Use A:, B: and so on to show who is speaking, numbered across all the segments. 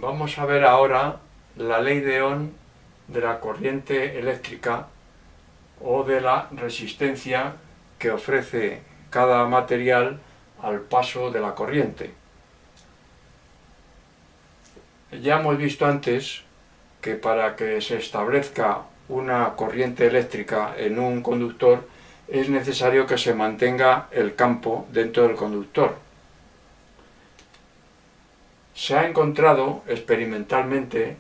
A: Vamos a ver ahora la ley de Ohm de la corriente eléctrica o de la resistencia que ofrece cada material al paso de la corriente. Ya hemos visto antes que para que se establezca una corriente eléctrica en un conductor es necesario que se mantenga el campo dentro del conductor. Se ha encontrado experimentalmente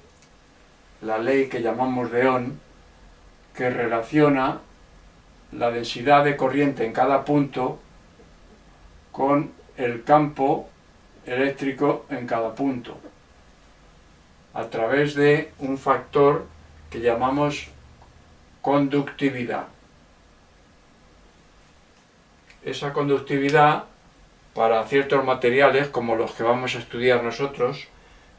A: la ley que llamamos de Ohm, que relaciona la densidad de corriente en cada punto con el campo eléctrico en cada punto, a través de un factor que llamamos conductividad. Esa conductividad, para ciertos materiales como los que vamos a estudiar nosotros,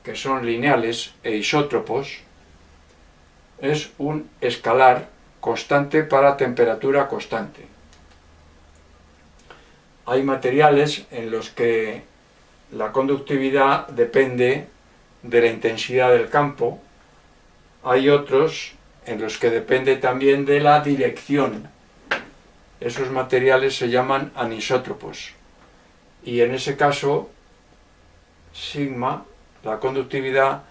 A: que son lineales e isótropos, es un escalar constante para temperatura constante. Hay materiales en los que la conductividad depende de la intensidad del campo, hay otros en los que depende también de la dirección. Esos materiales se llaman anisótropos. Y en ese caso, sigma, la conductividad,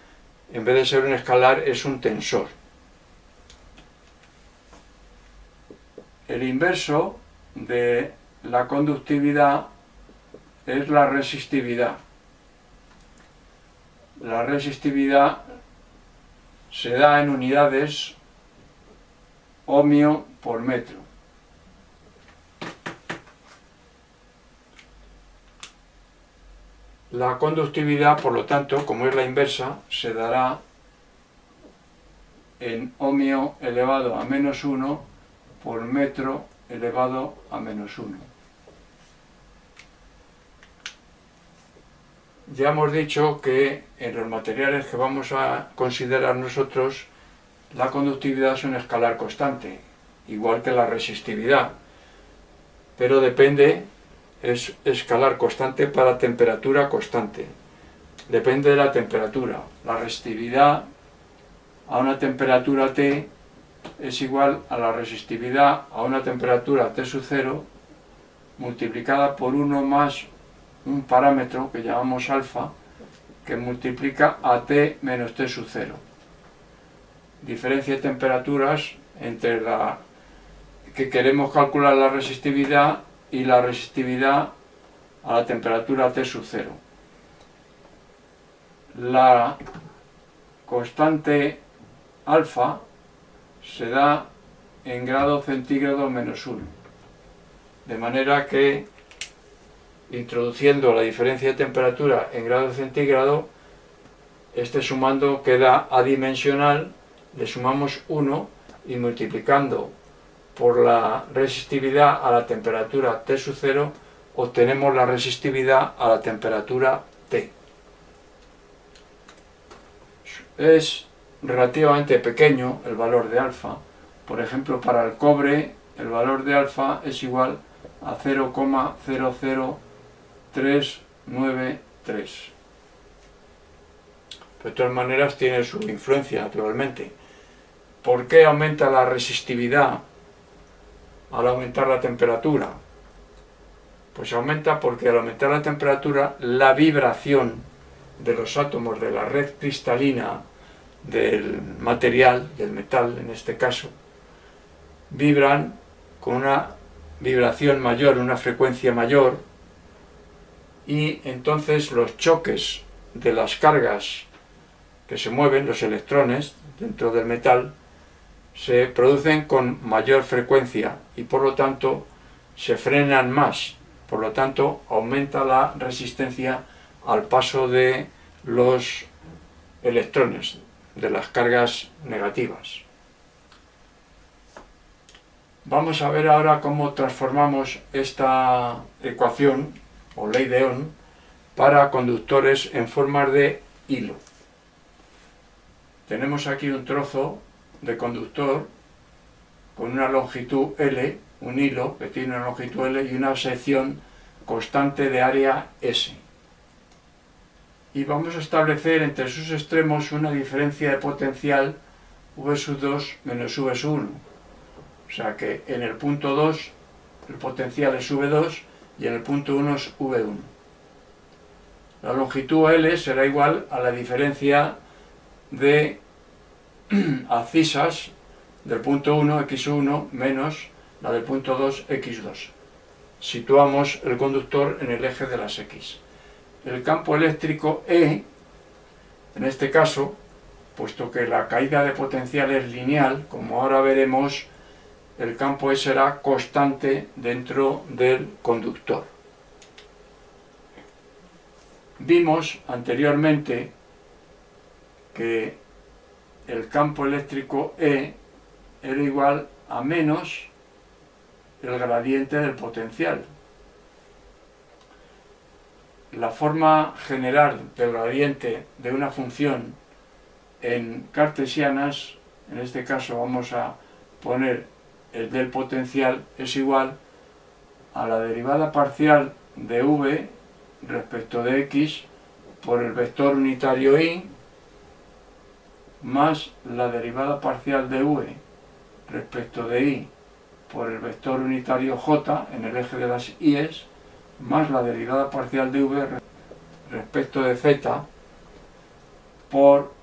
A: en vez de ser un escalar, es un tensor. El inverso de la conductividad es la resistividad. La resistividad se da en unidades ohmio por metro. La conductividad, por lo tanto, como es la inversa, se dará en ohmio elevado a menos 1 por metro elevado a menos 1. Ya hemos dicho que en los materiales que vamos a considerar nosotros, la conductividad es un escalar constante, igual que la resistividad, pero depende, es escalar constante para temperatura constante. Depende de la temperatura. La resistividad a una temperatura T es igual a la resistividad a una temperatura T sub 0 multiplicada por 1 más un parámetro que llamamos alfa, que multiplica a T menos T sub 0. Diferencia de temperaturas entre la que queremos calcular la resistividad y la resistividad a la temperatura T sub 0. La constante alfa se da en grado centígrado menos 1. De manera que, introduciendo la diferencia de temperatura en grado centígrado, este sumando queda adimensional, le sumamos 1 y multiplicando por la resistividad a la temperatura T sub 0 obtenemos la resistividad a la temperatura T. Es relativamente pequeño el valor de alfa. Por ejemplo, para el cobre el valor de alfa es igual a 0,00393. De todas maneras tiene su influencia, naturalmente. ¿Por qué aumenta la resistividad al aumentar la temperatura? Pues aumenta porque al aumentar la temperatura, la vibración de los átomos de la red cristalina del material, del metal en este caso, vibran con una vibración mayor, una frecuencia mayor, y entonces los choques de las cargas que se mueven, los electrones dentro del metal, se producen con mayor frecuencia y por lo tanto se frenan más, por lo tanto aumenta la resistencia al paso de los electrones, de las cargas negativas. Vamos a ver ahora cómo transformamos esta ecuación o ley de Ohm para conductores en forma de hilo. Tenemos aquí un trozo de conductor con una longitud L, un hilo que tiene una longitud L y una sección constante de área S. y vamos a establecer entre sus extremos una diferencia de potencial V2 menos V1. O sea que en el punto 2 el potencial es V2 y en el punto 1 es V1. La longitud L será igual a la diferencia de abscisas del punto 1, x1, menos la del punto 2, x2. Situamos el conductor en el eje de las x. El campo eléctrico E, en este caso, puesto que la caída de potencial es lineal, como ahora veremos, el campo E será constante dentro del conductor. Vimos anteriormente que el campo eléctrico E era igual a menos el gradiente del potencial. La forma general del gradiente de una función en cartesianas, en este caso vamos a poner el del potencial, es igual a la derivada parcial de v respecto de x por el vector unitario y más la derivada parcial de v respecto de y por el vector unitario j en el eje de las i's más la derivada parcial de v respecto de z por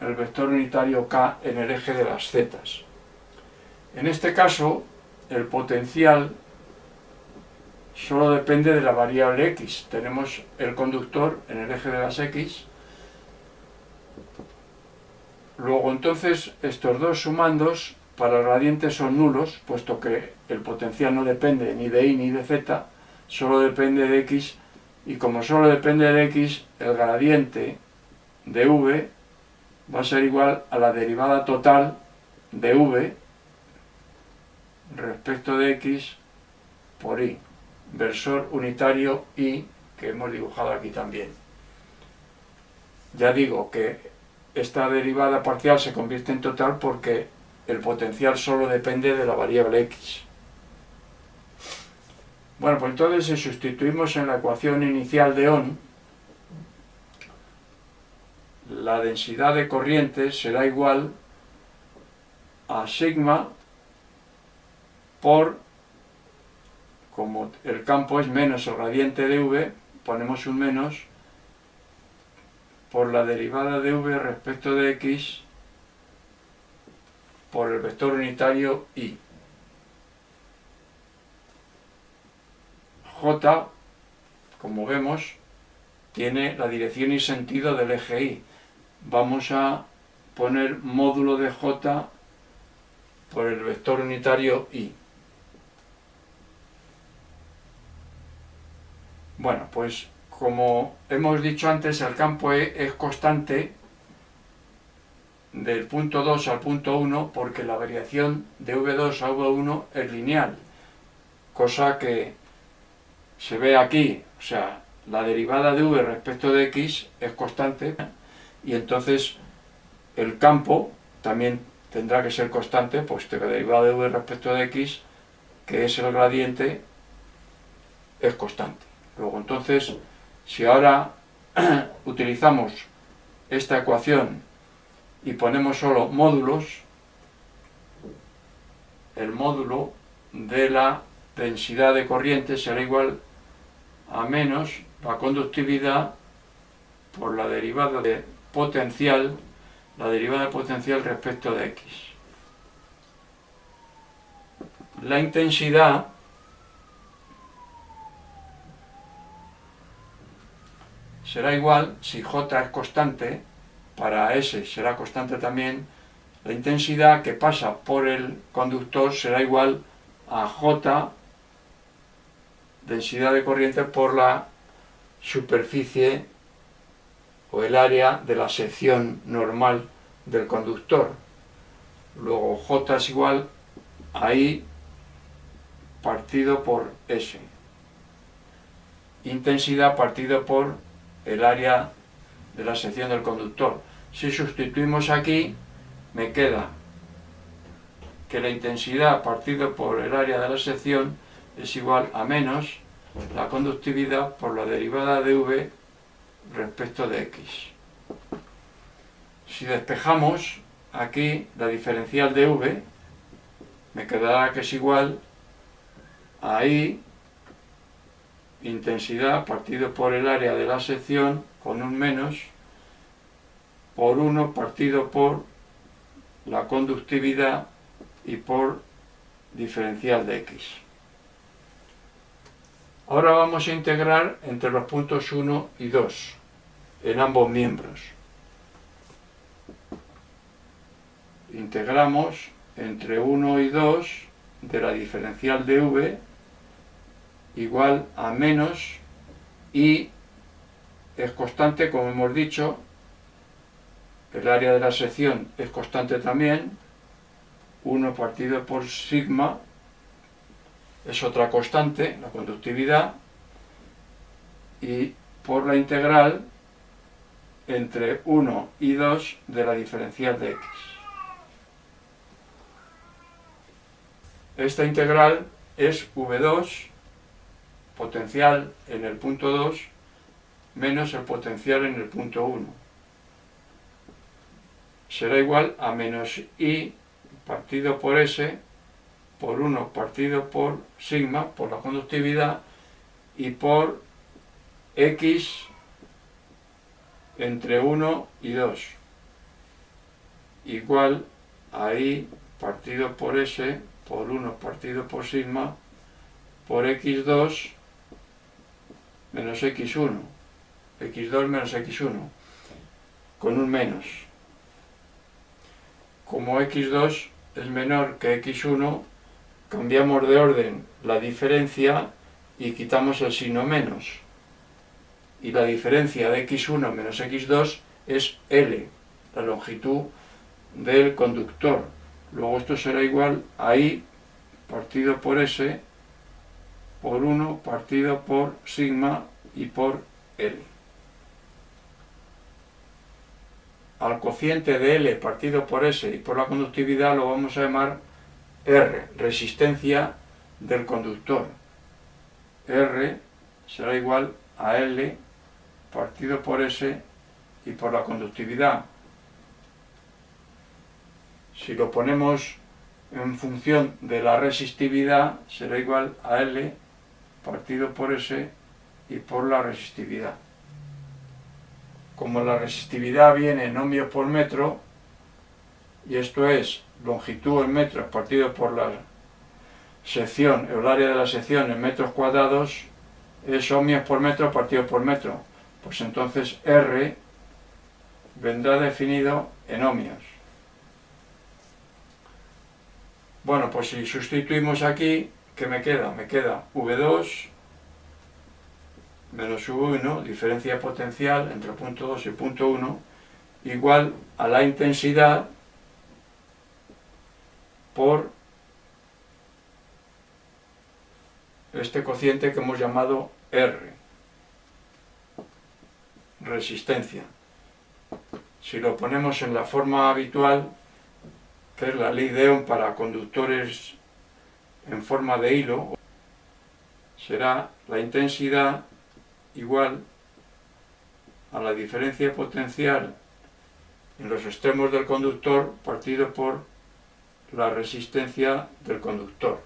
A: el vector unitario k en el eje de las zetas. En este caso, el potencial solo depende de la variable x. Tenemos el conductor en el eje de las x. Luego entonces estos dos sumandos para el gradiente son nulos, puesto que el potencial no depende ni de y ni de z, solo depende de x, y como solo depende de x, el gradiente de v va a ser igual a la derivada total de v respecto de x por y, versor unitario y, que hemos dibujado aquí también. Ya digo que esta derivada parcial se convierte en total porque el potencial solo depende de la variable x. Bueno, pues entonces si sustituimos en la ecuación inicial de Ohm, la densidad de corriente será igual a sigma por, como el campo es menos el gradiente de v, ponemos un menos, por la derivada de v respecto de x por el vector unitario y. J, como vemos, tiene la dirección y sentido del eje y. Vamos a poner módulo de J por el vector unitario y. Bueno, pues como hemos dicho antes, el campo E es constante del punto 2 al punto 1 porque la variación de V2 a V1 es lineal, cosa que se ve aquí, o sea, la derivada de V respecto de X es constante y entonces el campo también tendrá que ser constante, puesto que la derivada de V respecto de X, que es el gradiente, es constante. Luego entonces, si ahora utilizamos esta ecuación y ponemos solo módulos, el módulo de la densidad de corriente será igual a menos la conductividad por la derivada de potencial, respecto de x. La intensidad será igual, si J es constante, para S será constante también, la intensidad que pasa por el conductor será igual a J, densidad de corriente, por la superficie o el área de la sección normal del conductor. Luego J es igual a I partido por S. Intensidad partido por el área de la sección del conductor. Si sustituimos aquí, me queda que la intensidad partido por el área de la sección es igual a menos la conductividad por la derivada de V respecto de x. Si despejamos aquí la diferencial de v, me quedará que es igual a I intensidad partido por el área de la sección con un menos por 1 partido por la conductividad y por diferencial de x. Ahora vamos a integrar entre los puntos 1 y 2 en ambos miembros. Integramos entre 1 y 2 de la diferencial de v igual a menos I es constante, como hemos dicho, el área de la sección es constante también, 1 partido por sigma es otra constante, la conductividad, y por la integral entre 1 y 2 de la diferencial de x. Esta integral es v2, potencial en el punto 2, menos el potencial en el punto 1. Será igual a menos I partido por S por 1 partido por sigma, por la conductividad, y por X entre 1 y 2, igual a I partido por S por 1 partido por sigma por X2 menos X1, X2 menos X1, con un menos. Como X2 es menor que X1, cambiamos de orden la diferencia y quitamos el signo menos. Y la diferencia de X1 menos X2 es L, la longitud del conductor. Luego esto será igual a I partido por S por 1 partido por sigma y por L. Al cociente de L partido por S y por la conductividad lo vamos a llamar R, resistencia del conductor. R será igual a L partido por S y por la conductividad. Si lo ponemos en función de la resistividad, será igual a L partido por S y por la resistividad. Como la resistividad viene en ohmios por metro, y esto es longitud en metros partido por la sección, el área de la sección en metros cuadrados, es ohmios por metro partido por metro. Pues entonces R vendrá definido en ohmios. Bueno, pues si sustituimos aquí, ¿qué me queda? Me queda V2 menos V1, diferencia potencial entre el punto 2 y el punto 1, igual a la intensidad por este cociente que hemos llamado R, resistencia. Si lo ponemos en la forma habitual, que es la ley de Ohm para conductores en forma de hilo, será la intensidad igual a la diferencia potencial en los extremos del conductor partido por la resistencia del conductor.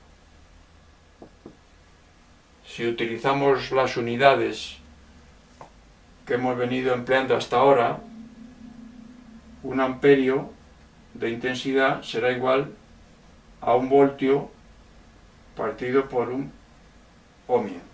A: Si utilizamos las unidades que hemos venido empleando hasta ahora, un amperio de intensidad será igual a 1 voltio partido por 1 ohmio.